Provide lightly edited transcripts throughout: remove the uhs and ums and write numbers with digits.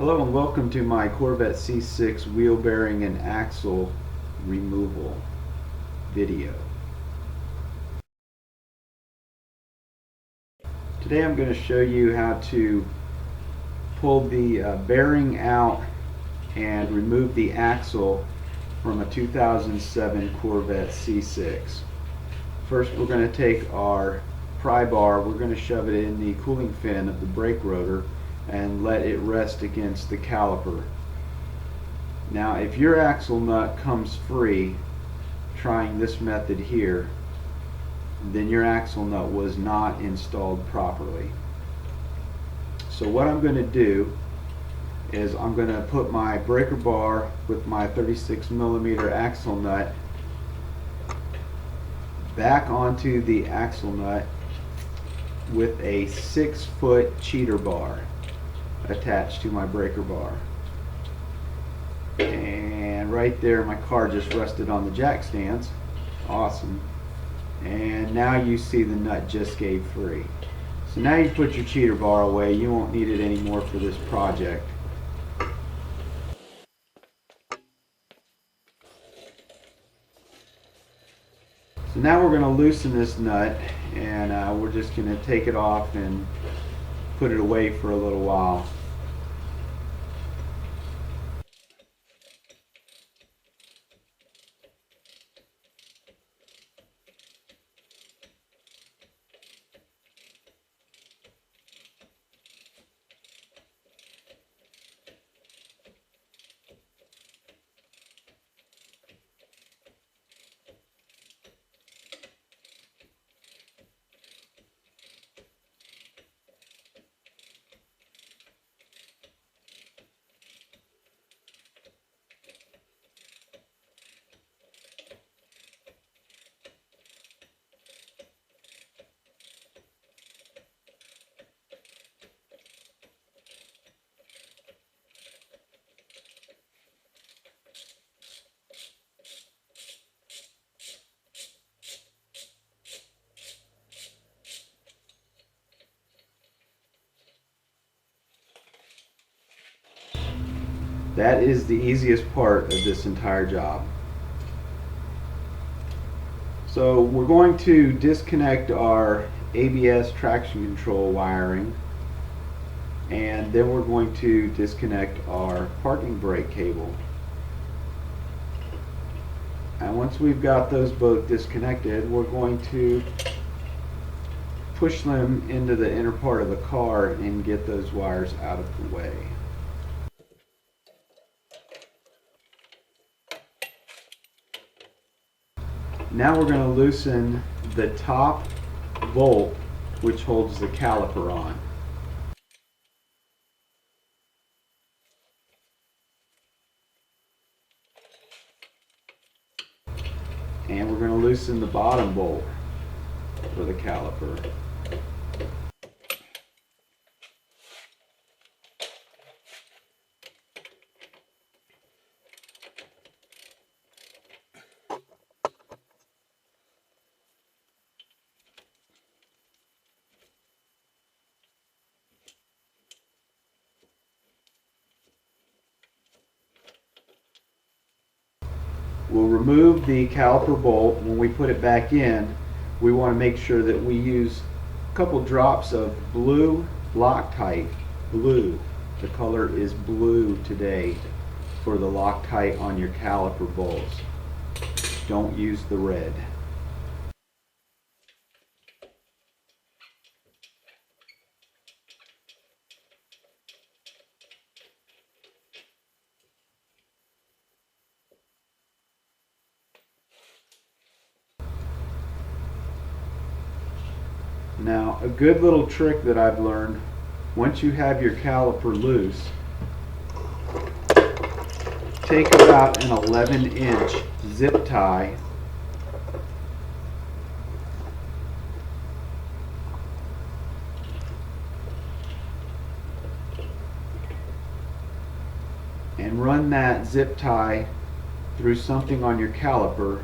Hello and welcome to my Corvette C6 wheel bearing and axle removal video. Today I'm going to show you how to pull the bearing out and remove the axle from a 2007 Corvette C6. First we're going to take our pry bar, we're going to shove it in the cooling fin of the brake rotor and let it rest against the caliper. Now if your axle nut comes free trying this method here, then your axle nut was not installed properly. So what I'm going to do is I'm going to put my breaker bar with my 36mm axle nut back onto the axle nut with a 6-foot cheater bar attached to my breaker bar. And right there my car just rested on the jack stands. Awesome. And now you see the nut just gave free. So now you put your cheater bar away. You won't need it anymore for this project. So now we're going to loosen this nut, and we're just going to take it off and put it away for a little while. That is the easiest part of this entire job. So we're going to disconnect our ABS traction control wiring, and then we're going to disconnect our parking brake cable. And once we've got those both disconnected, we're going to push them into the inner part of the car and get those wires out of the way. Now we're going to loosen the top bolt which holds the caliper on. And we're going to loosen the bottom bolt for the caliper. We'll remove the caliper bolt. When we put it back in, we want to make sure that we use a couple drops of blue Loctite. Blue. The color is blue today for the Loctite on your caliper bolts. Don't use the red. Now, a good little trick that I've learned, once you have your caliper loose, take about an 11-inch zip tie and run that zip tie through something on your caliper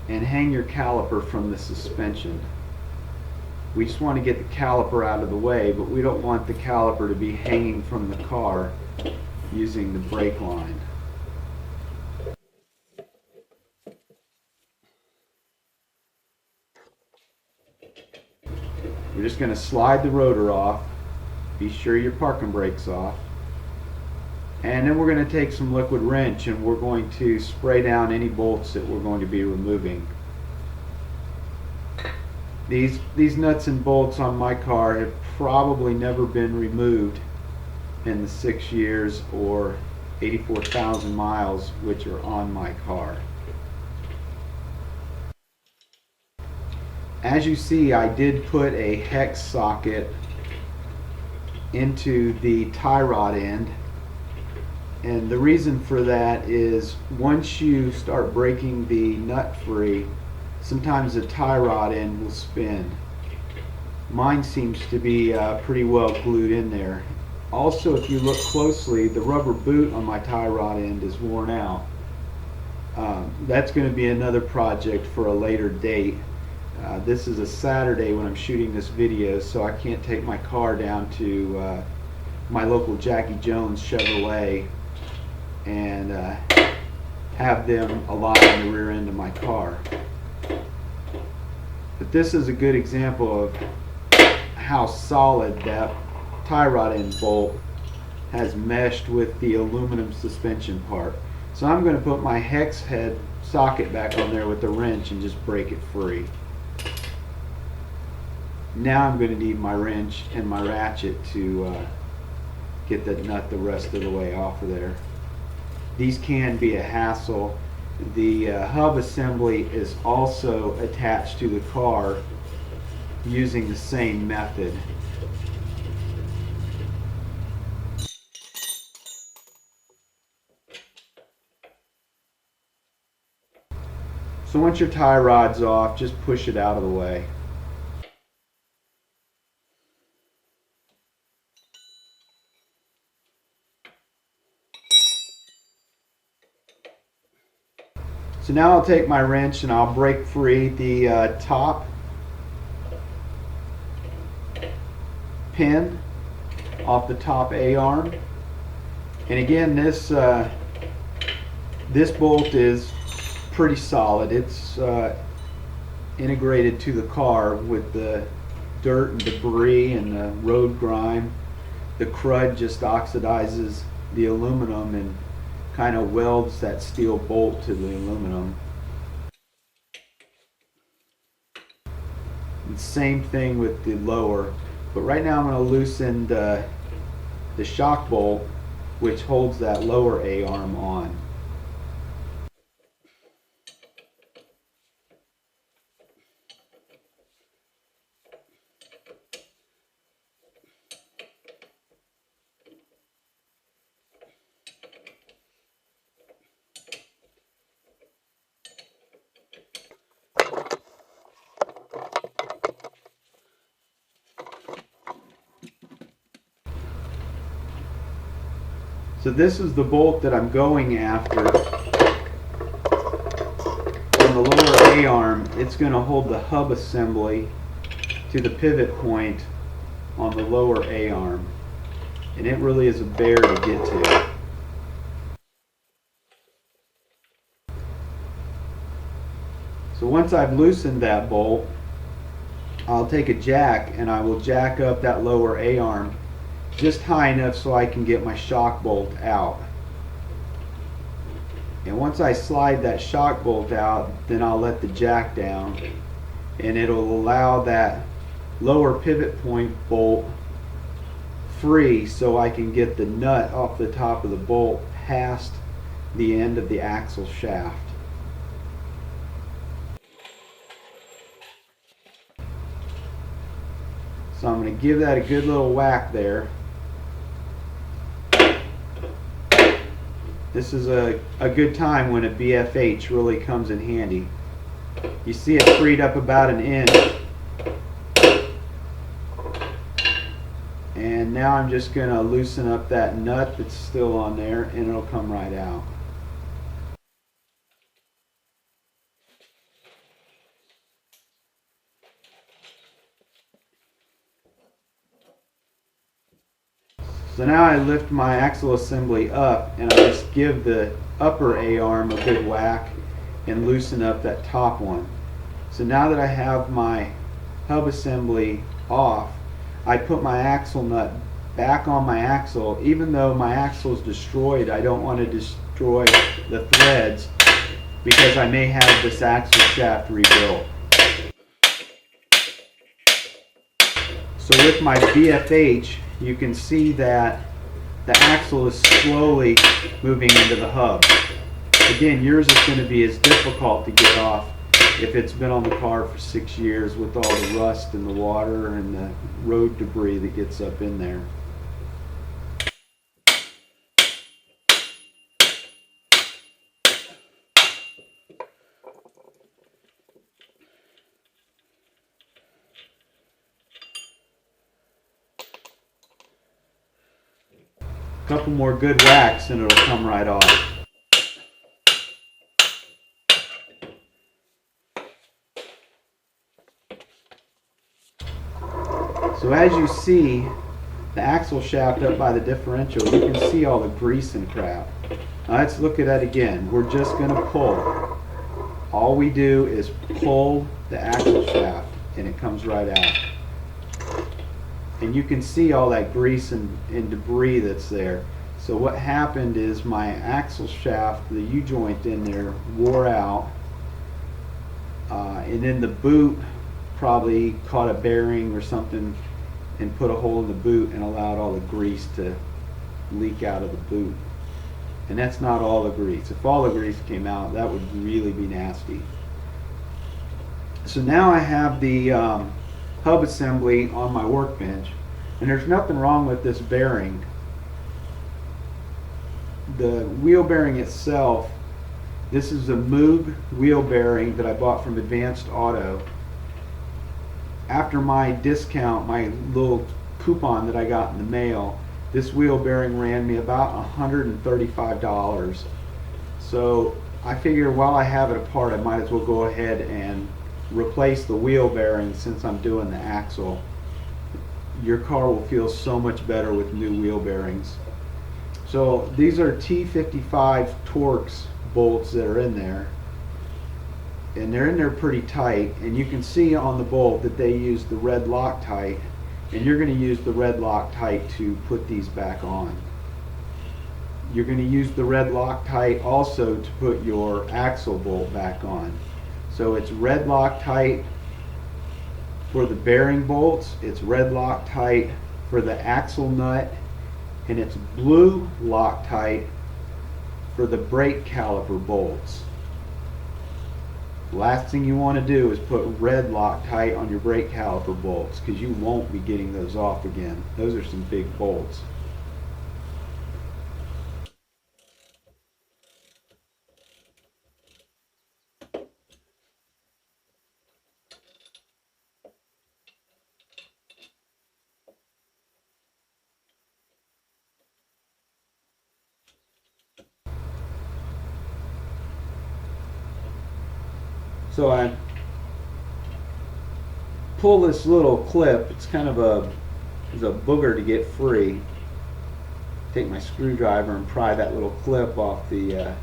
and hang your caliper from the suspension. We just want to get the caliper out of the way, but we don't want the caliper to be hanging from the car using the brake line. We're just going to slide the rotor off. Be sure your parking brake's off. And then we're going to take some liquid wrench and we're going to spray down any bolts that we're going to be removing. These nuts and bolts on my car have probably never been removed in the 6 years or 84,000 miles which are on my car. As you see, I did put a hex socket into the tie rod end, and the reason for that is once you start breaking the nut free, sometimes the tie rod end will spin. Mine seems to be pretty well glued in there. Also, if you look closely, the rubber boot on my tie rod end is worn out. That's going to be another project for a later date. This is a Saturday when I'm shooting this video, so I can't take my car down to my local Jackie Jones Chevrolet and have them align the rear end of my car. But this is a good example of how solid that tie rod end bolt has meshed with the aluminum suspension part. So I'm going to put my hex head socket back on there with the wrench and just break it free. Now I'm going to need my wrench and my ratchet to get that nut the rest of the way off of there. These can be a hassle. The hub assembly is also attached to the car using the same method. So once your tie rod's off, just push it out of the way. So now I'll take my wrench and I'll break free the top pin off the top A-arm. And again, this bolt is pretty solid. It's integrated to the car with the dirt and debris and the road grime. The crud just oxidizes the aluminum and kind of welds that steel bolt to the aluminum. And same thing with the lower, but right now I'm going to loosen the shock bolt which holds that lower A-arm on. So this is the bolt that I'm going after. On the lower A-arm, it's going to hold the hub assembly to the pivot point on the lower A-arm. And it really is a bear to get to. So once I've loosened that bolt, I'll take a jack and I will jack up that lower A-arm just high enough so I can get my shock bolt out. And once I slide that shock bolt out, then I'll let the jack down and it'll allow that lower pivot point bolt free so I can get the nut off the top of the bolt past the end of the axle shaft. So I'm going to give that a good little whack there. This is a good time when a BFH really comes in handy. You see it freed up about an inch. And now I'm just going to loosen up that nut that's still on there and it'll come right out. So now I lift my axle assembly up and I just give the upper A-arm a good whack and loosen up that top one. So now that I have my hub assembly off, I put my axle nut back on my axle. Even though my axle is destroyed, I don't want to destroy the threads because I may have this axle shaft rebuilt. So with my BFH, you can see that the axle is slowly moving into the hub. Again, yours is going to be as difficult to get off if it's been on the car for 6 years with all the rust and the water and the road debris that gets up in there. A couple more good whacks and it'll come right off. So as you see the axle shaft up by the differential, you can see all the grease and crap. Now let's look at that again. We're just going to pull. All we do is pull the axle shaft and it comes right out. And you can see all that grease and debris that's there. So what happened is my axle shaft, the U-joint in there, wore out, and then the boot probably caught a bearing or something and put a hole in the boot and allowed all the grease to leak out of the boot. And that's not all the grease. If all the grease came out, that would really be nasty. So now I have the hub assembly on my workbench, and there's nothing wrong with this bearing. The wheel bearing itself, this is a Moog wheel bearing that I bought from Advanced Auto. After my discount, my little coupon that I got in the mail, this wheel bearing ran me about $135. So I figure while I have it apart, I might as well go ahead and replace the wheel bearing since I'm doing the axle. Your car will feel so much better with new wheel bearings. So these are T55 Torx bolts that are in there, and they're in there pretty tight, and you can see on the bolt that they use the red Loctite, and you're going to use the red Loctite to put these back on. You're going to use the red Loctite also to put your axle bolt back on. So it's red Loctite for the bearing bolts, it's red Loctite for the axle nut, and it's blue Loctite for the brake caliper bolts. The last thing you want to do is put red Loctite on your brake caliper bolts, because you won't be getting those off again. Those are some big bolts. So I pull this little clip. It's kind of a booger to get free. Take my screwdriver and pry that little clip off the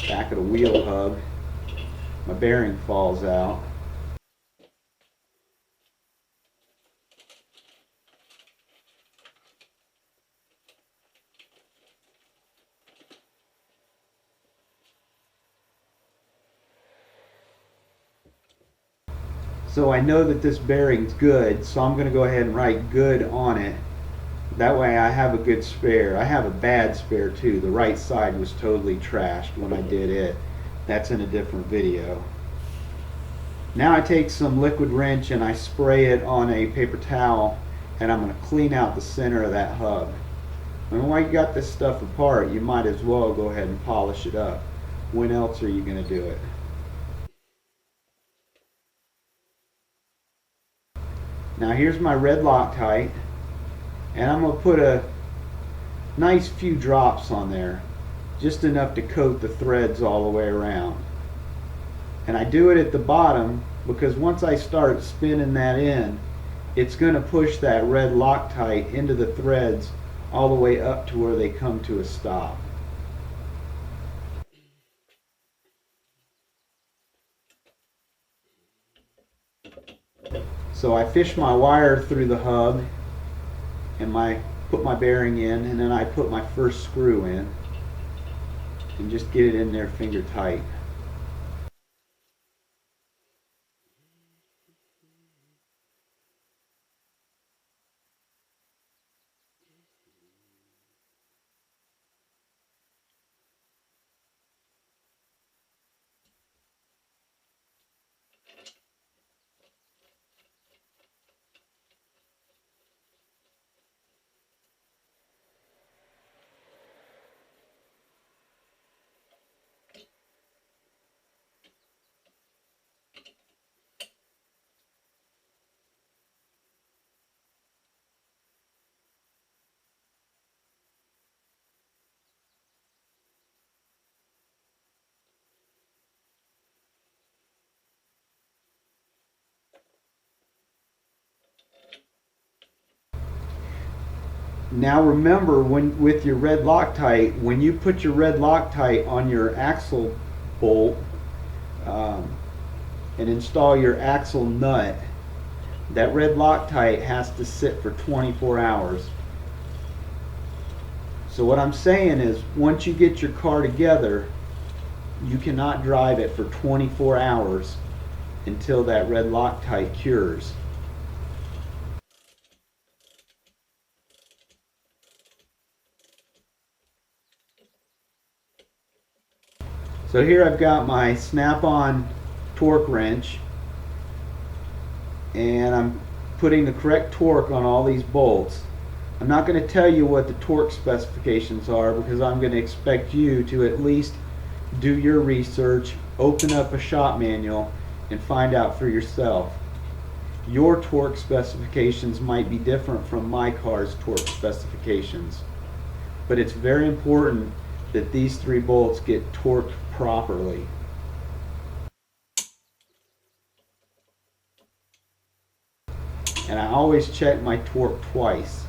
back of the wheel hub. My bearing falls out. So I know that this bearing's good, so I'm going to go ahead and write good on it. That way I have a good spare. I have a bad spare too. The right side was totally trashed when I did it. That's in a different video. Now I take some liquid wrench and I spray it on a paper towel, and I'm going to clean out the center of that hub. And while you got this stuff apart, you might as well go ahead and polish it up. When else are you going to do it? Now here's my red Loctite, and I'm going to put a nice few drops on there, just enough to coat the threads all the way around. And I do it at the bottom because once I start spinning that in, it's going to push that red Loctite into the threads all the way up to where they come to a stop. So I fish my wire through the hub and put my bearing in, and then I put my first screw in and just get it in there finger tight. Now remember, with your red Loctite, when you put your red Loctite on your axle bolt and install your axle nut, that red Loctite has to sit for 24 hours. So what I'm saying is, once you get your car together, you cannot drive it for 24 hours until that red Loctite cures. So here I've got my snap-on torque wrench, and I'm putting the correct torque on all these bolts. I'm not going to tell you what the torque specifications are, because I'm going to expect you to at least do your research, open up a shop manual, and find out for yourself. Your torque specifications might be different from my car's torque specifications, but it's very important that these three bolts get torqued properly. And I always check my torque twice.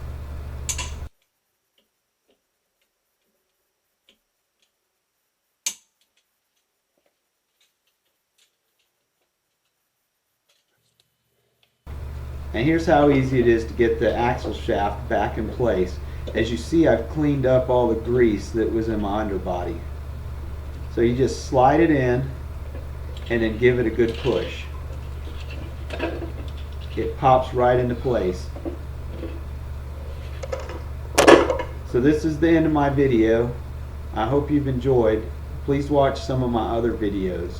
And here's how easy it is to get the axle shaft back in place. As you see, I've cleaned up all the grease that was in my underbody. So you just slide it in and then give it a good push. It pops right into place. So this is the end of my video. I hope you've enjoyed. Please watch some of my other videos.